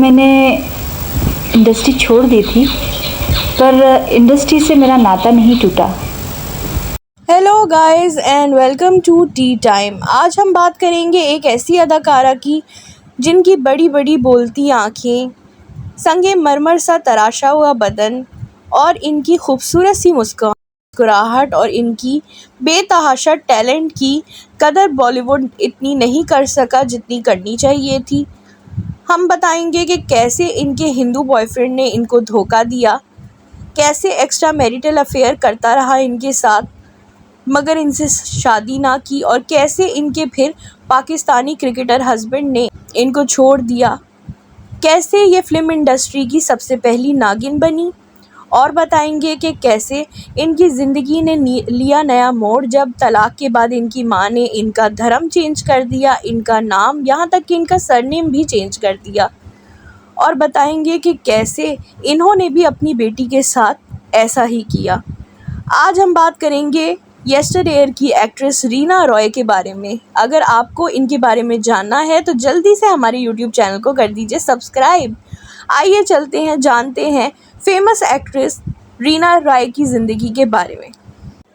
मैंने इंडस्ट्री छोड़ दी थी, पर इंडस्ट्री से मेरा नाता नहीं टूटा। Hello guys and welcome to tea time. आज हम बात करेंगे एक ऐसी अदाकारा की जिनकी बड़ी बड़ी बोलती आँखें, संगे मरमर सा तराशा हुआ बदन और इनकी खूबसूरत सी मुस्कुराहट और इनकी बेतहाशा टैलेंट की कदर बॉलीवुड इतनी नहीं कर सका जितनी करनी चाहिए थी। हम बताएंगे कि कैसे इनके हिंदू बॉयफ्रेंड ने इनको धोखा दिया, कैसे एक्स्ट्रा मैरिटल अफेयर करता रहा इनके साथ मगर इनसे शादी ना की, और कैसे इनके फिर पाकिस्तानी क्रिकेटर हस्बैंड ने इनको छोड़ दिया, कैसे ये फिल्म इंडस्ट्री की सबसे पहली नागिन बनी। और बताएंगे कि कैसे इनकी ज़िंदगी ने लिया नया मोड़ जब तलाक के बाद इनकी मां ने इनका धर्म चेंज कर दिया, इनका नाम, यहाँ तक कि इनका सरनेम भी चेंज कर दिया। और बताएंगे कि कैसे इन्होंने भी अपनी बेटी के साथ ऐसा ही किया। आज हम बात करेंगे यस्टरडेयर की एक्ट्रेस रीना रॉय के बारे में। अगर आपको इनके बारे में जानना है तो जल्दी से हमारे यूट्यूब चैनल को कर दीजिए सब्सक्राइब। आइए चलते हैं, जानते हैं फेमस एक्ट्रेस रीना रॉय की ज़िंदगी के बारे में।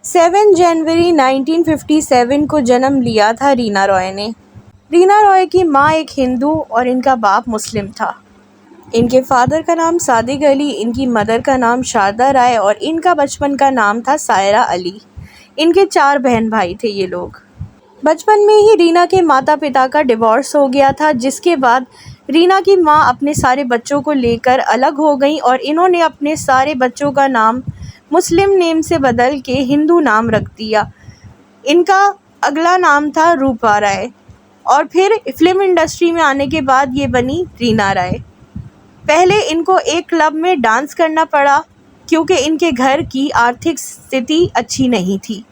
7 जनवरी 1957 को जन्म लिया था रीना रॉय ने। रीना रॉय की माँ एक हिंदू और इनका बाप मुस्लिम था। इनके फादर का नाम सादिक अली, इनकी मदर का नाम शारदा राय और इनका बचपन का नाम था सायरा अली। इनके 4 बहन भाई थे ये लोग। बचपन में ही रीना के माता पिता का डिवोर्स हो गया था, जिसके बाद रीना की माँ अपने सारे बच्चों को लेकर अलग हो गई और इन्होंने अपने सारे बच्चों का नाम मुस्लिम नेम से बदल के हिंदू नाम रख दिया। इनका अगला नाम था रूपा राय और फिर फिल्म इंडस्ट्री में आने के बाद ये बनी रीना राय। पहले इनको एक क्लब में डांस करना पड़ा क्योंकि इनके घर की आर्थिक स्थिति अच्छी नहीं थी।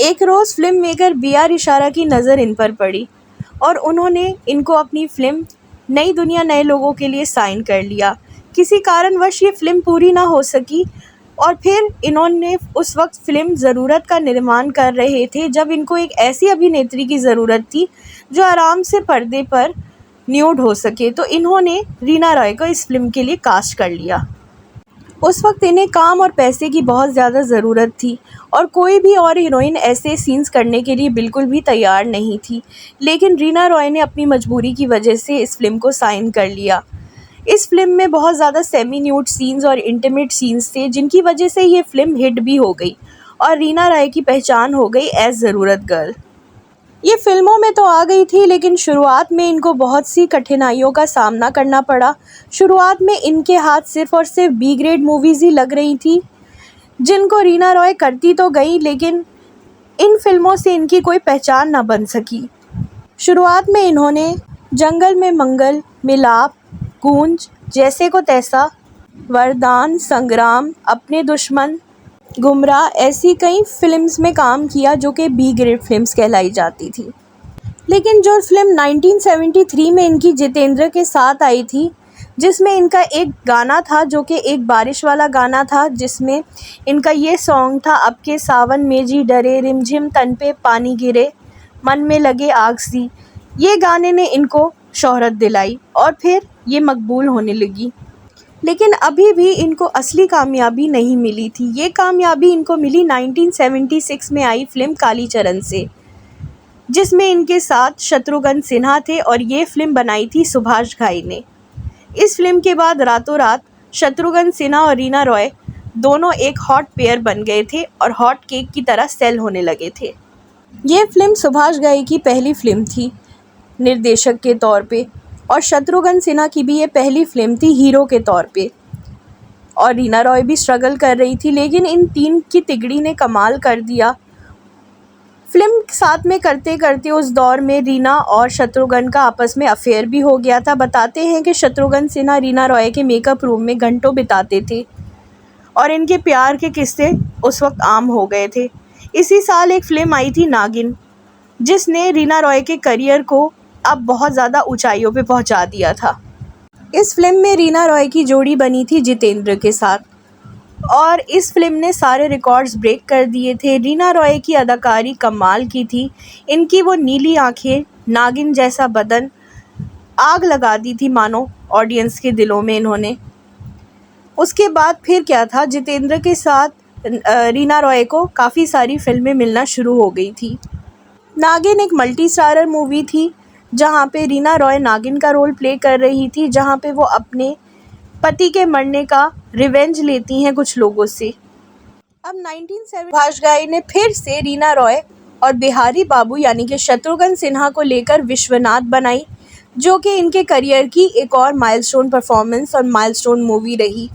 एक रोज़ फिल्म मेकर बी.आर. इशारा की नज़र इन पर पड़ी और उन्होंने इनको अपनी फिल्म नई दुनिया नए लोगों के लिए साइन कर लिया। किसी कारणवश ये फिल्म पूरी ना हो सकी और फिर इन्होंने उस वक्त फिल्म ज़रूरत का निर्माण कर रहे थे, जब इनको एक ऐसी अभिनेत्री की ज़रूरत थी जो आराम से पर्दे पर न्यूड हो सके, तो इन्होंने रीना रॉय को इस फिल्म के लिए कास्ट कर लिया। उस वक्त इन्हें काम और पैसे की बहुत ज़्यादा ज़रूरत थी और कोई भी और हीरोइन ऐसे सीन्स करने के लिए बिल्कुल भी तैयार नहीं थी, लेकिन रीना रॉय ने अपनी मजबूरी की वजह से इस फिल्म को साइन कर लिया। इस फिल्म में बहुत ज़्यादा सेमी न्यूड सीन्स और इंटीमेट सीन्स थे, जिनकी वजह से ये फिल्म हिट भी हो गई और रीना रॉय की पहचान हो गई एज ज़रूरत गर्ल। ये फिल्मों में तो आ गई थी, लेकिन शुरुआत में इनको बहुत सी कठिनाइयों का सामना करना पड़ा। शुरुआत में इनके हाथ सिर्फ और सिर्फ बी ग्रेड मूवीज़ ही लग रही थी, जिनको रीना रॉय करती तो गई, लेकिन इन फिल्मों से इनकी कोई पहचान ना बन सकी। शुरुआत में इन्होंने जंगल में मंगल, मिलाप, गूंज, जैसे को तैसा, वरदान, संग्राम, अपने दुश्मन, गुमराह ऐसी कई फिल्म्स में काम किया जो कि बी ग्रेड फिल्म्स कहलाई जाती थी। लेकिन जो फिल्म 1973 में इनकी जितेंद्र के साथ आई थी, जिसमें इनका एक गाना था जो कि एक बारिश वाला गाना था, जिसमें इनका ये सॉन्ग था, अब के सावन में जी डरे, रिमझिम तन पे पानी गिरे, मन में लगे आग सी। ये गाने ने इनको शोहरत दिलाई और फिर ये मकबूल होने लगी। लेकिन अभी भी इनको असली कामयाबी नहीं मिली थी। ये कामयाबी इनको मिली 1976 में आई फिल्म कालीचरण से, जिसमें इनके साथ शत्रुघ्न सिन्हा थे और ये फिल्म बनाई थी सुभाष घाई ने। इस फिल्म के बाद रातों रात शत्रुघ्न सिन्हा और रीना रॉय दोनों एक हॉट पेयर बन गए थे और हॉट केक की तरह सेल होने लगे थे। ये फिल्म सुभाष घाई की पहली फिल्म थी निर्देशक के तौर पे और शत्रुघ्न सिन्हा की भी ये पहली फिल्म थी हीरो के तौर पे। और रीना रॉय भी स्ट्रगल कर रही थी, लेकिन इन तीन की तिगड़ी ने कमाल कर दिया। फिल्म साथ में करते करते उस दौर में रीना और शत्रुघ्न का आपस में अफेयर भी हो गया था। बताते हैं कि शत्रुघ्न सिन्हा रीना रॉय के मेकअप रूम में घंटों बिताते थे और इनके प्यार के किस्से उस वक्त आम हो गए थे। इसी साल एक फिल्म आई थी नागिन, जिसने रीना रॉय के करियर को अब बहुत ज़्यादा ऊंचाइयों पे पहुंचा दिया था। इस फिल्म में रीना रॉय की जोड़ी बनी थी जितेंद्र के साथ और इस फिल्म ने सारे रिकॉर्ड्स ब्रेक कर दिए थे। रीना रॉय की अदाकारी कमाल की थी। इनकी वो नीली आंखें, नागिन जैसा बदन आग लगा दी थी मानो ऑडियंस के दिलों में इन्होंने। उसके बाद फिर क्या था, जितेंद्र के साथ रीना रॉय को काफ़ी सारी फिल्में मिलना शुरू हो गई थी। नागिन एक मल्टी स्टारर मूवी थी जहाँ पे रीना रॉय नागिन का रोल प्ले कर रही थी, जहाँ पे वो अपने पति के मरने का रिवेंज लेती हैं कुछ लोगों से। अब 1970 सुभाष घाई ने फिर से रीना रॉय और बिहारी बाबू यानी कि शत्रुघ्न सिन्हा को लेकर विश्वनाथ बनाई, जो कि इनके करियर की एक और माइलस्टोन परफॉर्मेंस और माइलस्टोन मूवी रही।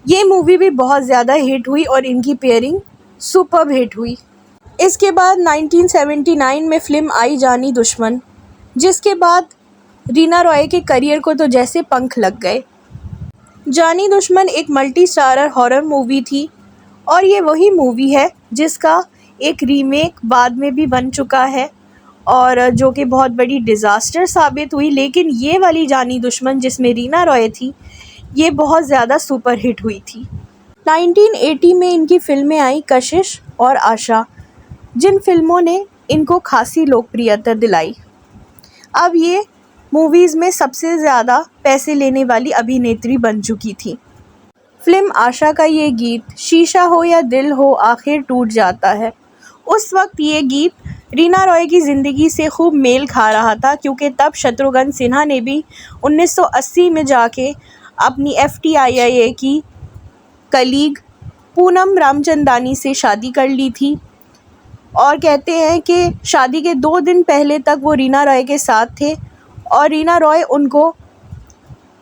ये मूवी भी बहुत ज़्यादा हिट हुई और इनकी पेयरिंग सुपर्ब हिट हुई। इसके बाद 1979 में फिल्म आई जानी दुश्मन, जिसके बाद रीना रॉय के करियर को तो जैसे पंख लग गए। जानी दुश्मन एक मल्टी स्टारर हॉरर मूवी थी और ये वही मूवी है जिसका एक रीमेक बाद में भी बन चुका है और जो कि बहुत बड़ी डिज़ास्टर साबित हुई। लेकिन ये वाली जानी दुश्मन जिसमें रीना रॉय थी, ये बहुत ज़्यादा सुपर हिट हुई थी। 1980 में इनकी फिल्में आई कशिश और आशा, जिन फिल्मों ने इनको खासी लोकप्रियता दिलाई। अब ये मूवीज़ में सबसे ज़्यादा पैसे लेने वाली अभिनेत्री बन चुकी थी। फिल्म आशा का ये गीत शीशा हो या दिल हो आखिर टूट जाता है, उस वक्त ये गीत रीना रॉय की ज़िंदगी से खूब मेल खा रहा था, क्योंकि तब शत्रुघ्न सिन्हा ने भी 1980 में जाके अपनी FTII की कलीग पूनम रामचंदानी से शादी कर ली थी। और कहते हैं कि शादी के 2 दिन पहले तक वो रीना रॉय के साथ थे और रीना रॉय उनको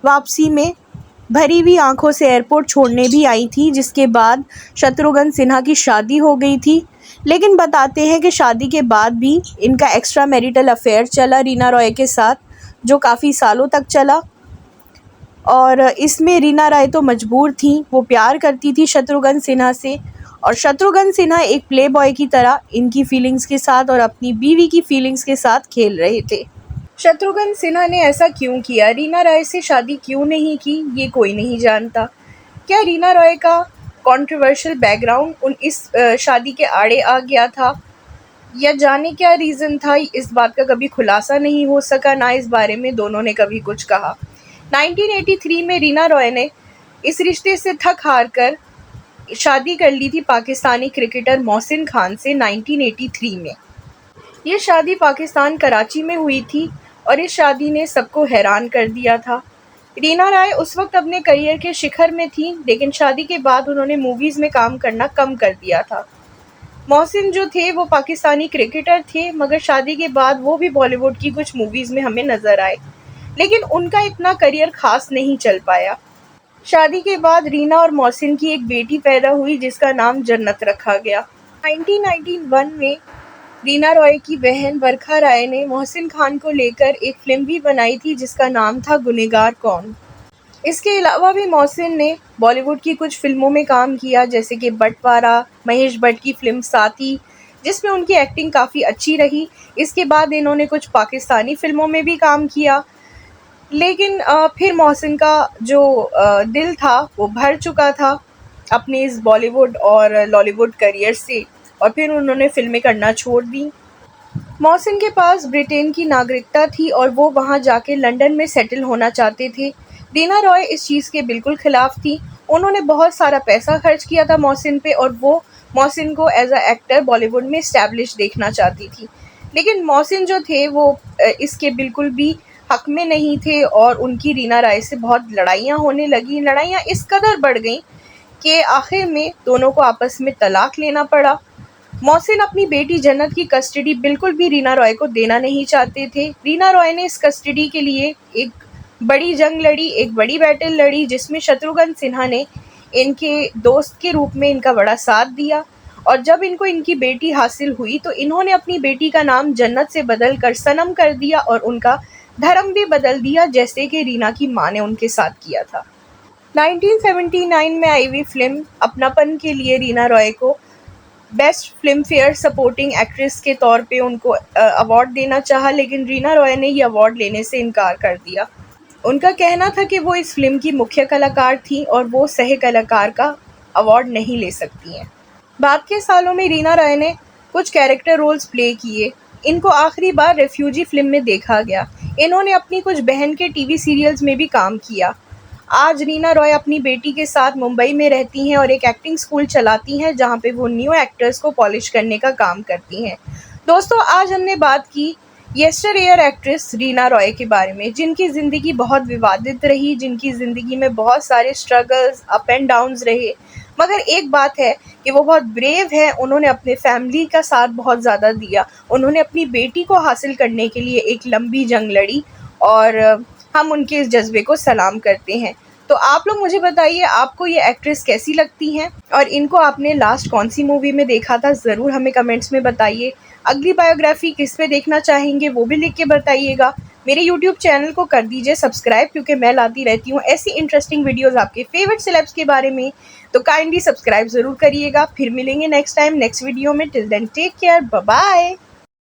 वापसी में भरी हुई आंखों से एयरपोर्ट छोड़ने भी आई थी, जिसके बाद शत्रुघ्न सिन्हा की शादी हो गई थी। लेकिन बताते हैं कि शादी के बाद भी इनका एक्स्ट्रा मैरिटल अफेयर चला रीना रॉय के साथ, जो काफ़ी सालों तक चला। और इसमें रीना रॉय तो मजबूर थी, वो प्यार करती थी शत्रुघ्न सिन्हा से और शत्रुघ्न सिन्हा एक प्ले बॉय की तरह इनकी फीलिंग्स के साथ और अपनी बीवी की फीलिंग्स के साथ खेल रहे थे। शत्रुघ्न सिन्हा ने ऐसा क्यों किया, रीना रॉय से शादी क्यों नहीं की, ये कोई नहीं जानता। क्या रीना रॉय का कंट्रोवर्शियल बैकग्राउंड इस शादी के आड़े आ गया था, या जाने क्या रीज़न था, इस बात का कभी खुलासा नहीं हो सका, ना इस बारे में दोनों ने कभी कुछ कहा। 1983 में रीना रॉय ने इस रिश्ते से थक हार कर शादी कर ली थी पाकिस्तानी क्रिकेटर मोहसिन खान से 1983 में। ये शादी पाकिस्तान कराची में हुई थी और इस शादी ने सबको हैरान कर दिया था। रीना रॉय उस वक्त अपने करियर के शिखर में थी, लेकिन शादी के बाद उन्होंने मूवीज़ में काम करना कम कर दिया था। मोहसिन जो थे वो पाकिस्तानी क्रिकेटर थे, मगर शादी के बाद वो भी बॉलीवुड की कुछ मूवीज़ में हमें नज़र आए, लेकिन उनका इतना करियर ख़ास नहीं चल पाया। शादी के बाद रीना और मोहसिन की एक बेटी पैदा हुई जिसका नाम जन्नत रखा गया। 1991 में रीना रॉय की बहन वर्खा राय ने मोहसिन खान को लेकर एक फिल्म भी बनाई थी जिसका नाम था गुनहगार कौन। इसके अलावा भी मोहसिन ने बॉलीवुड की कुछ फिल्मों में काम किया, जैसे कि बंटवारा, महेश भट्ट की फिल्म साथी, जिसमें उनकी एक्टिंग काफ़ी अच्छी रही। इसके बाद इन्होंने कुछ पाकिस्तानी फिल्मों में भी काम किया, लेकिन फिर मोहसिन का जो दिल था वो भर चुका था अपने इस बॉलीवुड और लॉलीवुड करियर से, और फिर उन्होंने फिल्में करना छोड़ दी। मोहसिन के पास ब्रिटेन की नागरिकता थी और वो वहाँ जाके लंदन में सेटल होना चाहते थे। रीना रॉय इस चीज़ के बिल्कुल ख़िलाफ़ थी। उन्होंने बहुत सारा पैसा खर्च किया था मोहसिन पे और वो मोहसिन को एज अ एक्टर बॉलीवुड में इस्टेब्लिश देखना चाहती थी, लेकिन मोहसिन जो थे वो इसके बिल्कुल भी हक में नहीं थे और उनकी रीना रॉय से बहुत लड़ाइयाँ होने लगी। लड़ाइयाँ इस कदर बढ़ गईं कि आखिर में दोनों को आपस में तलाक लेना पड़ा। मोहसिन अपनी बेटी जन्नत की कस्टडी बिल्कुल भी रीना रॉय को देना नहीं चाहते थे। रीना रॉय ने इस कस्टडी के लिए एक बड़ी जंग लड़ी, एक बड़ी बैटल लड़ी, जिसमें शत्रुघ्न सिन्हा ने इनके दोस्त के रूप में इनका बड़ा साथ दिया। और जब इनको इनकी बेटी हासिल हुई तो इन्होंने अपनी बेटी का नाम जन्नत से बदल कर सनम कर दिया और उनका धर्म भी बदल दिया, जैसे कि रीना की माँ ने उनके साथ किया था। 1979 में आई हुई फिल्म अपनापन के लिए रीना रॉय को best film fair supporting actress के तौर पे उनको अवार्ड देना चाहा, लेकिन रीना रॉय ने ये अवार्ड लेने से इनकार कर दिया। उनका कहना था कि वो इस फिल्म की मुख्य कलाकार थी और वो सह कलाकार का अवार्ड नहीं ले सकती हैं। बाद के सालों में रीना रॉय ने कुछ कैरेक्टर रोल्स प्ले किए। इनको आखिरी बार रेफ्यूजी फिल्म में देखा गया। इन्होंने अपनी कुछ बहन के टीवी सीरियल्स में भी काम किया। आज रीना रॉय अपनी बेटी के साथ मुंबई में रहती हैं और एक एक्टिंग स्कूल चलाती हैं जहां पे वो न्यू एक्टर्स को पॉलिश करने का काम करती हैं। दोस्तों, आज हमने बात की यस्टरईयर एक्ट्रेस रीना रॉय के बारे में, जिनकी ज़िंदगी बहुत विवादित रही, जिनकी ज़िंदगी में बहुत सारे स्ट्रगल्स, अप एंड डाउन्स रहे। मगर एक बात है कि वो बहुत ब्रेव है। उन्होंने अपने फैमिली का साथ बहुत ज़्यादा दिया। उन्होंने अपनी बेटी को हासिल करने के लिए एक लंबी जंग लड़ी और हम उनके इस जज्बे को सलाम करते हैं। तो आप लोग मुझे बताइए, आपको ये एक्ट्रेस कैसी लगती हैं और इनको आपने लास्ट कौन सी मूवी में देखा था? ज़रूर हमें कमेंट्स में बताइए। अगली बायोग्राफी किस पे देखना चाहेंगे वो भी लिख के बताइएगा। मेरे यूट्यूब चैनल को कर दीजिए सब्सक्राइब, क्योंकि मैं लाती रहती हूँ ऐसी इंटरेस्टिंग वीडियोज़ आपके फेवरेट सेलेब्स के बारे में। तो काइंडली सब्सक्राइब ज़रूर करिएगा। फिर मिलेंगे नेक्स्ट टाइम नेक्स्ट वीडियो में। Till then take care, bye bye.